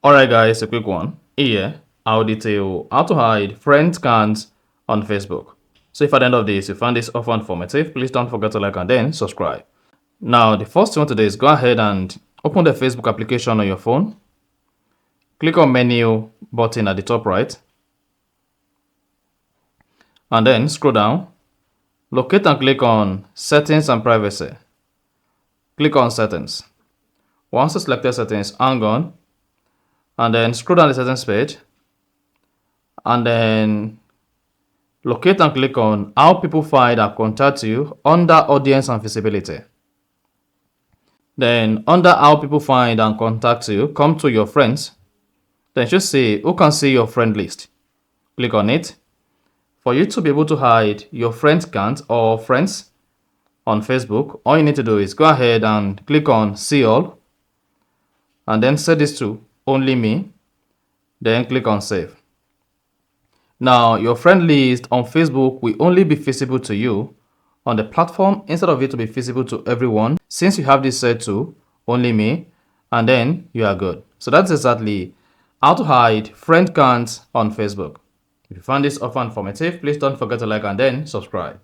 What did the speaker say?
Alright guys, a quick one. Here, I'll detail how to hide friend counts on Facebook. So if at the end of this you find this offer informative, please don't forget to like and then subscribe. Now, the first thing to do is go ahead and open the Facebook application on your phone. Click on menu button at the top right. And then scroll down. Locate and click on settings and privacy. Click on settings. Once you select settings, hang on. And then scroll down the settings page. And then locate and click on how people find and contact you under audience and visibility. Then under how people find and contact you, come to your friends. Then just say who can see your friend list. Click on it. For you to be able to hide your friend count or friends on Facebook, all you need to do is go ahead and click on see all. And then set this to only me. Then click on save. Now, your friend list on Facebook will only be visible to you on the platform instead of it to be visible to everyone. Since you have this set to only me, and then you are good. So that's exactly how to hide friend counts on Facebook. If you found this offer informative, please don't forget to like and then subscribe.